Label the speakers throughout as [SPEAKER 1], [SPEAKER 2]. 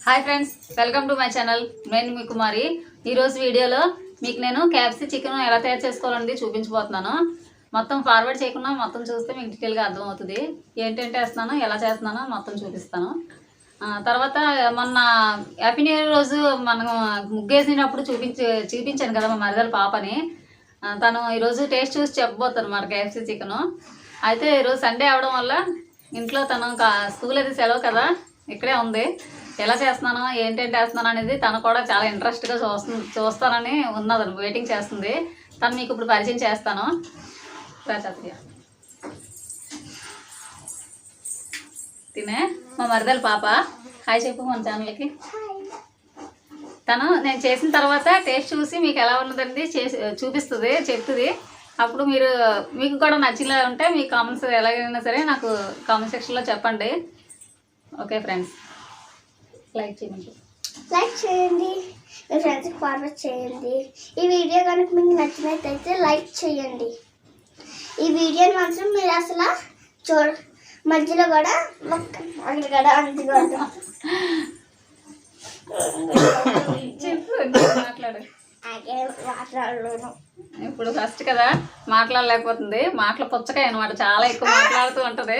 [SPEAKER 1] Hi friends, welcome to my channel. నేను మీ కుమారి. ఈరోజు వీడియోలో మీకు నేను KFC చికెన్ ఎలా తయారు చేసుకోవాలని చూపించబోతున్నాను. మొత్తం ఫార్వర్డ్ చేయకుండా మొత్తం చూస్తే మీకు డీటెయిల్గా అర్థమవుతుంది. ఏంటంటే వేస్తున్నాను, ఎలా చేస్తున్నానో మొత్తం చూపిస్తాను. తర్వాత మొన్న హ్యాపీ న్యూ ఇయర్ రోజు మనం ముగ్గేసినప్పుడు చూపించాను కదా మా మరిదల పాపని. తను ఈరోజు టేస్ట్ చూసి చెప్పబోతాను అన్నమాట KFC చికెను. అయితే ఈరోజు సండే అవడం వల్ల ఇంట్లో తను స్కూల్ అయితే సెలవు కదా, ఇక్కడే ఉంది. ఎలా చేస్తున్నానో ఏంటంటే వేస్తున్నాను అనేది తను కూడా చాలా ఇంట్రెస్ట్గా చూస్తానని ఉన్నది, వెయిటింగ్ చేస్తుంది. తను మీకు ఇప్పుడు పరిచయం చేస్తాను. తినే మా మరిదల పాప. హాయ్ చెప్పు మన ఛానల్కి. తను నేను చేసిన తర్వాత టేస్ట్ చూసి మీకు ఎలా ఉన్నదండి చూపిస్తుంది, చెప్తుంది. అప్పుడు మీకు కూడా నచ్చిలా ఉంటే మీ కామెంట్స్ ఎలాగైనా సరే నాకు కామెంట్ సెక్షన్లో చెప్పండి. ఓకే ఫ్రెండ్స్, లైక్ చేయండి,
[SPEAKER 2] మీ ఫ్రెండ్స్కి ఫార్వర్డ్ చేయండి. ఈ వీడియో కనుక మీకు నచ్చినట్టయితే లైక్ చేయండి. ఈ వీడియోని మాత్రం మీరు అసలు మధ్యలో కూడా అక్కడ కూడా అందుకోండి.
[SPEAKER 1] మాట్లాడు.
[SPEAKER 2] మాట్లాడలేను
[SPEAKER 1] ఇప్పుడు ఫస్ట్ కదా మాట్లాడలేకపోతుంది. మాటలు పుచ్చకాయ అనమాట, చాలా ఎక్కువ మాట్లాడుతూ ఉంటుంది.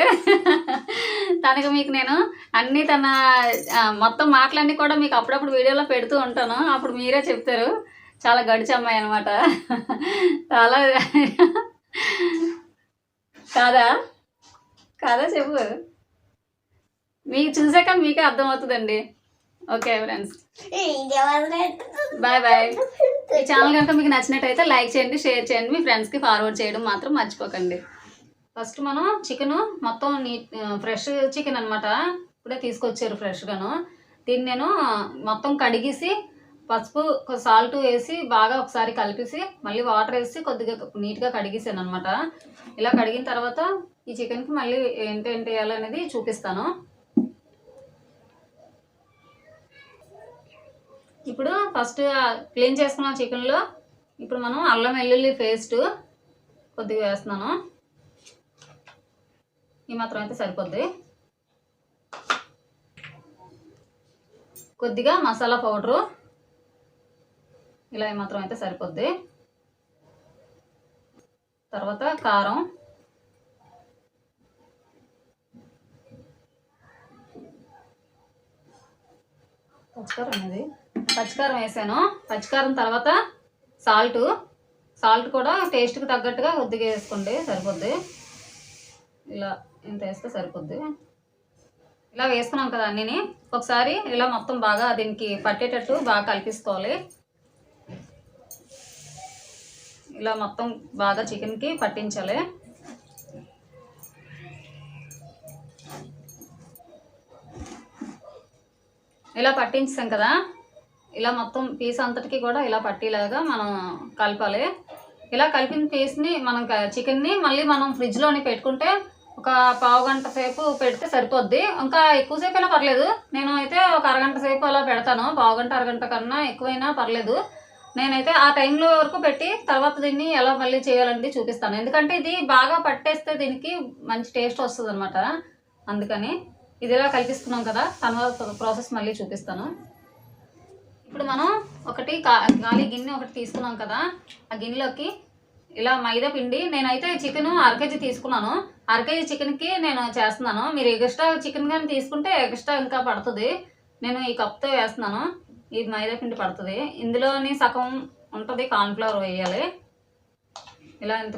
[SPEAKER 1] తనకి మీకు నేను అన్నీ తన మొత్తం మాటలన్నీ కూడా మీకు అప్పుడప్పుడు వీడియోలో పెడుతూ ఉంటాను. అప్పుడు మీరే చెప్తారు. చాలా గడిచి అమ్మాయి అనమాట. చాలా కాదా కాదా చెప్పు, మీకు చూసాక మీకే అర్థమవుతుందండి. Okay friends, bye bye. ఈ ఛానల్ కనుక మీకు నచ్చినట్టయితే లైక్ చేయండి, షేర్ చేయండి, మీ ఫ్రెండ్స్కి ఫార్వర్డ్ చేయడం మాత్రం మర్చిపోకండి. ఫస్ట్ మనం చికెను మొత్తం ఫ్రెష్ చికెన్ అనమాట, ఇప్పుడే తీసుకొచ్చారు ఫ్రెష్గాను. దీన్ని నేను మొత్తం కడిగేసి పసుపు సాల్ట్ వేసి బాగా ఒకసారి కలిపేసి మళ్ళీ వాటర్ వేసి కొద్దిగా నీట్గా కడిగేసాను అనమాట. ఇలా కడిగిన తర్వాత ఈ చికెన్కి మళ్ళీ ఏంటి వేయాలనేది చూపిస్తాను. ఇప్పుడు ఫస్ట్ క్లీన్ చేసుకున్న చికెన్లో ఇప్పుడు మనం అల్లం వెల్లుల్లి పేస్ట్ కొద్దిగా వేస్తున్నాను. ఈ మాత్రం అయితే సరిపోద్ది. కొద్దిగా మసాలా పౌడరు, ఇలా ఈ మాత్రం అయితే సరిపోద్ది. తర్వాత కారం, పచ్చికారం వేసాను. పచ్చికారం తర్వాత సాల్ట్ కూడా టేస్ట్కి తగ్గట్టుగా కొద్దిగా వేసుకోండి, సరిపోద్ది. ఇలా ఇంత వేస్తే సరిపోద్ది. ఇలా వేసుకున్నాం కదా అన్నీ, ఒకసారి ఇలా మొత్తం బాగా దీనికి పట్టేటట్టు బాగా కలిపేసుకోవాలి. ఇలా మొత్తం బాగా చికెన్కి పట్టించాలి. ఇలా పట్టించాం కదా, ఇలా మొత్తం పీస్ అంతటికి కూడా ఇలా పట్టేలాగా మనం కలపాలి. ఇలా కలిపిన పీస్ని మనం చికెన్ని మళ్ళీ మనం ఫ్రిడ్జ్లోని పెట్టుకుంటే ఒక పావు గంట సేపు పెడితే సరిపోద్ది. ఇంకా ఎక్కువసేపు అయినా పర్లేదు. నేను అయితే ఒక అరగంట సేపు అలా పెడతాను. పావు గంట అరగంట కన్నా ఎక్కువైనా పర్లేదు. నేనైతే ఆ టైంలో వరకు పెట్టి తర్వాత దీన్ని ఎలా మళ్ళీ చేయాలంటే చూపిస్తాను. ఎందుకంటే ఇది బాగా పట్టేస్తే దీనికి మంచి టేస్ట్ వస్తుంది అనమాట. అందుకని ఇది ఇలా కలిపిస్తున్నాం కదా, తర్వాత ప్రాసెస్ మళ్ళీ చూపిస్తాను. ఇప్పుడు మనం ఒకటి ఖాళీ గిన్నె ఒకటి తీసుకున్నాం కదా, ఆ గిన్నెలోకి ఇలా మైదా పిండి, నేనైతే చికెన్ 1/2 kg తీసుకున్నాను. 1/2 kg చికెన్కి నేను చేస్తున్నాను. మీరు ఎక్స్ట్రా చికెన్ కానీ తీసుకుంటే ఎక్స్ట్రా ఇంకా పడుతుంది. నేను ఈ కప్తో వేస్తున్నాను. ఇది మైదా పిండి పడుతుంది. ఇందులోని సగం ఉంటుంది కార్న్ఫ్లవర్ వేయాలి. ఇలా ఇంత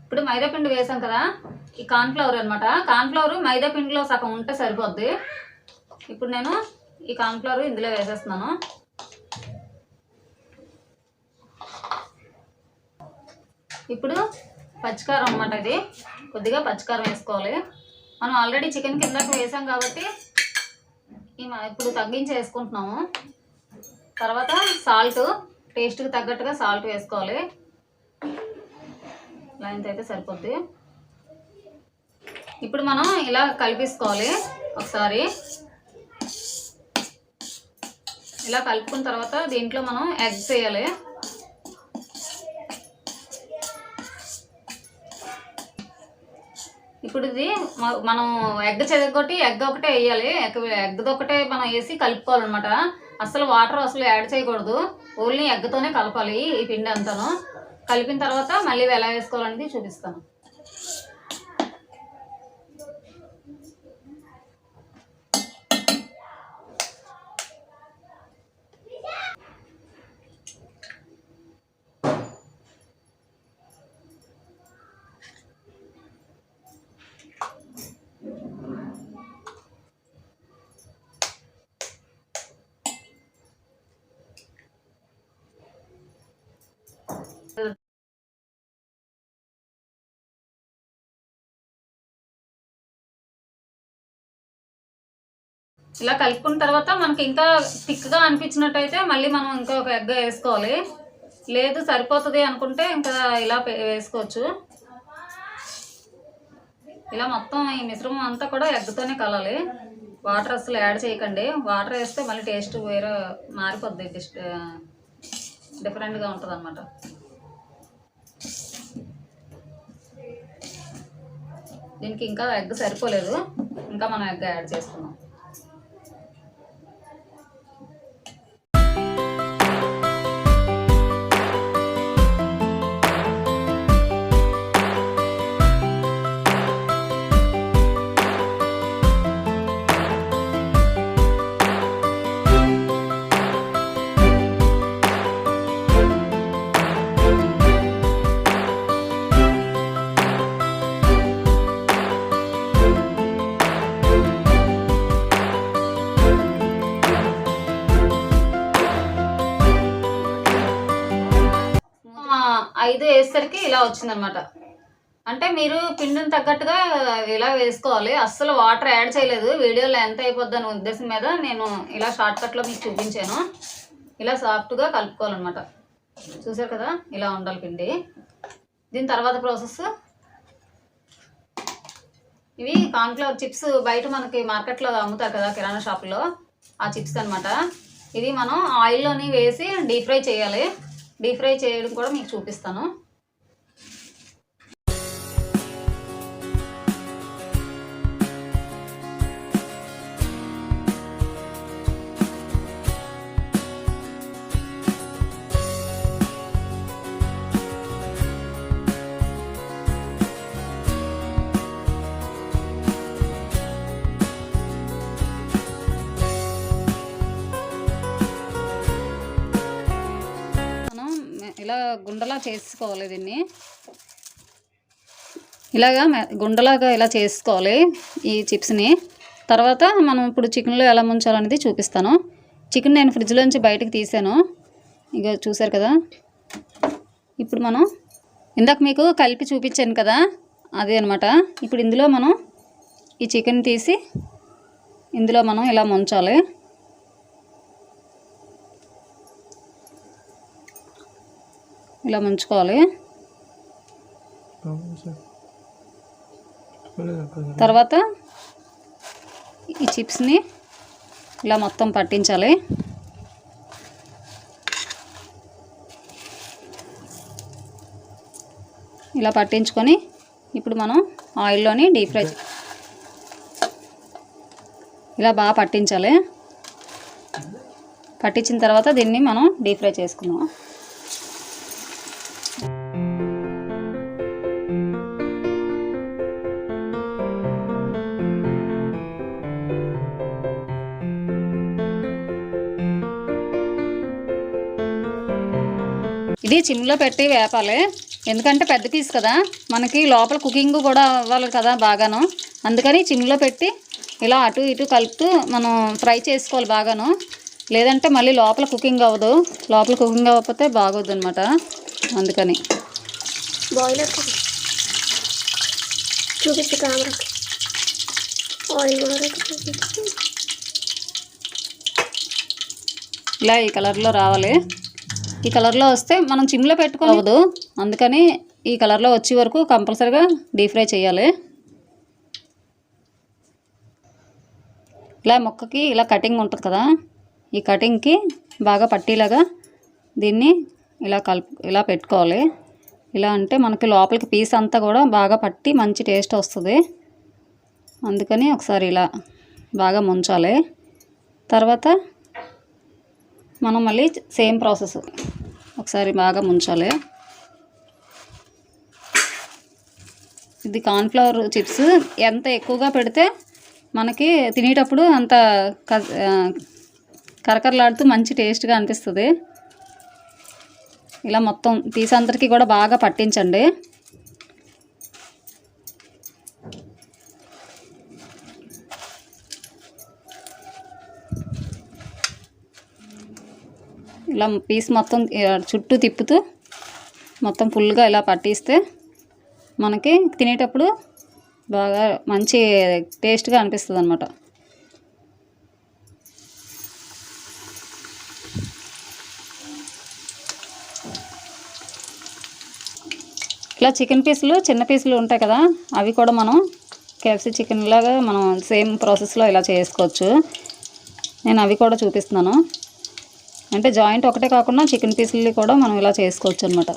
[SPEAKER 1] ఇప్పుడు మైదా పిండి వేసాం కదా, ఈ కార్న్ఫ్లవర్ అనమాట. కార్న్ఫ్లవర్ మైదా పిండిలో సగం ఉంటే సరిపోద్ది. ఇప్పుడు నేను ఈ కార్న్ఫ్లవర్ ఇందులో వేసేస్తున్నాను. ఇప్పుడు పచ్చికారం అనమాట, ఇది కొద్దిగా పచ్చికారం వేసుకోవాలి. మనం ఆల్రెడీ చికెన్ కిందకు వేసాం కాబట్టి ఇప్పుడు తగ్గించి వేసుకుంటున్నాము. తర్వాత సాల్ట్, టేస్ట్కి తగ్గట్టుగా సాల్ట్ వేసుకోవాలి. ఇలా ఇంత అయితే సరిపోద్ది. ఇప్పుడు మనం ఇలా కలిపేసుకోవాలి ఒకసారి. ఇలా కలుపుకున్న తర్వాత దీంట్లో మనం ఎగ్స్ వేయాలి. ఇప్పుడు ఇది మనం ఎగ్ చెదగొట్టి ఎగ్ ఒకటే వేయాలి. ఎగ్ది ఒకటే మనం వేసి కలుపుకోవాలన్నమాట. అసలు వాటర్ అసలు యాడ్ చేయకూడదు, ఓన్లీ ఎగ్తోనే కలపాలి ఈ పిండి అంతాను. కలిపిన తర్వాత మళ్ళీ ఎలా వేసుకోవాలనేది చూపిస్తాను. ఇలా కలుపుకున్న తర్వాత మనకి ఇంకా థిక్గా అనిపించినట్టయితే మళ్ళీ మనం ఇంకా ఒక ఎగ్ వేసుకోవాలి. లేదు సరిపోతుంది అనుకుంటే ఇంకా ఇలా వేసుకోవచ్చు. ఇలా మొత్తం ఈ మిశ్రమం అంతా కూడా ఎగ్తోనే కలాలి. వాటర్ అసలు యాడ్ చేయకండి. వాటర్ వేస్తే మళ్ళీ టేస్ట్ వేరే మారిపోద్ది, డిఫరెంట్గా ఉంటుంది అన్నమాట. దీనికి ఇంకా ఎగ్ సరిపోలేదు, ఇంకా మనం ఎగ్ యాడ్ చేసుకున్నాం. ఐదు వేసేసరికి ఇలా వచ్చిందనమాట. అంటే మీరు పిండిని తగ్గట్టుగా ఇలా వేసుకోవాలి. అస్సలు వాటర్ యాడ్ చేయలేదు, వీడియోలో ఎంత అయిపోద్ది అనే ఉద్దేశం మీద నేను ఇలా షార్ట్కట్లో మీకు చూపించాను. ఇలా సాఫ్ట్గా కలుపుకోవాలన్నమాట. చూసారు కదా, ఇలా ఉండాలి పిండి. దీని తర్వాత ప్రాసెస్, ఇవి కార్న్ఫ్లవర్ చిప్స్ బయట మనకి మార్కెట్లో అమ్ముతారు కదా కిరాణా షాపులో, ఆ చిప్స్ అనమాట. ఇది మనం ఆయిల్లోని వేసి డీప్ ఫ్రై చేయాలి. డీప్ ఫ్రై చేయడం కూడా మీకు చూపిస్తాను. ఇలా గుండలా చేసుకోవాలి. దీన్ని ఇలాగా గుండలాగా ఇలా చేసుకోవాలి ఈ చిప్స్ని. తర్వాత మనం ఇప్పుడు చికెన్లో ఎలా ముంచాలనేది చూపిస్తాను. చికెన్ నేను ఫ్రిడ్జ్లోంచి బయటకు తీసాను, ఇక చూసారు కదా. ఇప్పుడు మనం ఇందాక మీకు కలిపి చూపించాను కదా, అదే అనమాట. ఇప్పుడు ఇందులో మనం ఈ చికెన్ తీసి ఇందులో మనం ఇలా ముంచాలి. ఇలా ముంచుకోవాలి. తర్వాత ఈ చిప్స్ని ఇలా మొత్తం పట్టించాలి. ఇలా పట్టించుకొని ఇప్పుడు మనం ఆయిల్లోని డీప్ ఫ్రై ఇలా బాగా పట్టించాలి. పట్టించిన తర్వాత దీన్ని మనం డీప్ ఫ్రై చేసుకుందాం. ఇది చిమ్లో పెట్టి వేపాలి, ఎందుకంటే పెద్ద పీస్ కదా, మనకి లోపల కుకింగ్ కూడా అవ్వాలి కదా బాగాను. అందుకని చిమ్లో పెట్టి ఇలా అటు ఇటు కలుపుతూ మనం ఫ్రై చేసుకోవాలి బాగాను. లేదంటే మళ్ళీ లోపల కుకింగ్ అవ్వదు, లోపల కుకింగ్ అవ్వకపోతే బాగోద్దు అనమాట. అందుకని ఇలా ఈ కలర్లో రావాలి. ఈ కలర్లో వస్తే మనం చిమ్లో పెట్టుకోవద్దు, అందుకని ఈ కలర్లో వచ్చే వరకు కంపల్సరీగా డీప్ ఫ్రై చేయాలి. ఇలా ముక్కకి ఇలా కటింగ్ ఉంటుంది కదా, ఈ కటింగ్కి బాగా పట్టేలాగా దీన్ని ఇలా పెట్టుకోవాలి. ఇలా అంటే మనకి లోపలికి పీస్ అంతా కూడా బాగా పట్టి మంచి టేస్ట్ వస్తుంది. అందుకని ఒకసారి ఇలా బాగా ముంచాలి. తర్వాత మనం మళ్ళీ సేమ్ ప్రాసెస్ ఒకసారి బాగా ముంచాలి. ఇది కార్న్ఫ్లవర్ చిప్స్ ఎంత ఎక్కువగా పెడితే మనకి తినేటప్పుడు అంత కరకరలాడుతూ మంచి టేస్ట్గా అనిపిస్తుంది. ఇలా మొత్తం పీస్ అందరికీ కూడా బాగా పట్టించండి. ఇలా పీస్ మొత్తం చుట్టూ తిప్పుతూ మొత్తం ఫుల్గా ఇలా పట్టిస్తే మనకి తినేటప్పుడు బాగా మంచి టేస్ట్గా అనిపిస్తుంది అన్నమాట. ఇలా చికెన్ పీసులు చిన్న పీసులు ఉంటాయి కదా, అవి కూడా మనం KFC చికెన్ లాగా మనం సేమ్ ప్రాసెస్లో ఇలా చేసుకోవచ్చు. నేను అవి కూడా చూపిస్తున్నాను. అంటే జాయింట్ ఒకటే కాకుండా చికెన్ పీసులు కూడా మనం ఇలా చేసుకోవచ్చు అన్నమాట.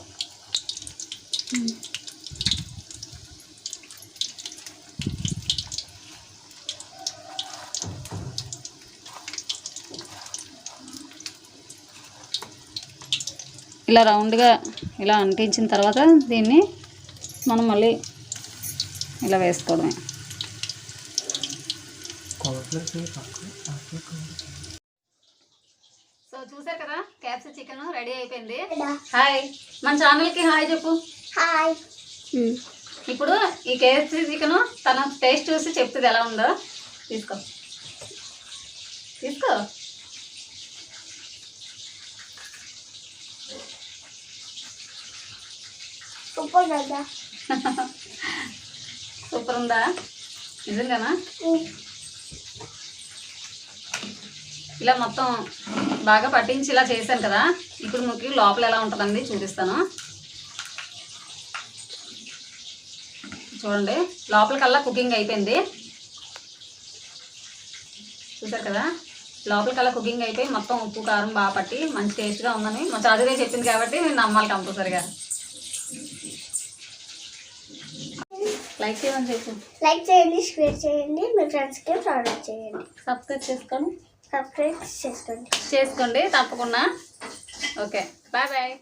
[SPEAKER 1] ఇలా రౌండ్గా ఇలా అంటించిన తర్వాత దీన్ని మనం మళ్ళీ ఇలా వేసుకోవడమే. సో చూసారు కదా, KFC చికెన్ రెడీ అయిపోయింది. హాయ్, మన ఛానల్కి హాయ్ చెప్పు.
[SPEAKER 2] హాయ్.
[SPEAKER 1] ఇప్పుడు ఈ KFC చికెన్ తన టేస్ట్ చూసి చెప్తుంది ఎలా ఉందో. తీసుకో తీసుకో.
[SPEAKER 2] సూపర్ కదా.
[SPEAKER 1] సూపర్ ఉందా నిజంగానా? ఇలా మొత్తం బాగా పట్టించి ఇలా చేశాను కదా. ఇప్పుడు మీకు లోపల ఎలా ఉంటుందండి చూపిస్తాను. చూడండి, లోపలికల్లా కుకింగ్ అయిపోయింది. చూసారు కదా, లోపలికల్లా కుకింగ్ అయిపోయి మొత్తం ఉప్పు కారం బాగా పట్టి మంచి టేస్ట్గా ఉందని మా చదువే చెప్పింది కాబట్టి నేను నమ్మాలి కంపల్సరిగా. లైక్ చేయమని చెప్పు.
[SPEAKER 2] లైక్ చేయండి, షేర్ చేయండి, మీ ఫ్రెండ్స్కి ఫార్వర్డ్ చేయండి.
[SPEAKER 1] సబ్స్క్రైబ్
[SPEAKER 2] సబ్స్క్రైబ్ చేసుకోండి
[SPEAKER 1] తప్పకుండా. Okay, bye bye.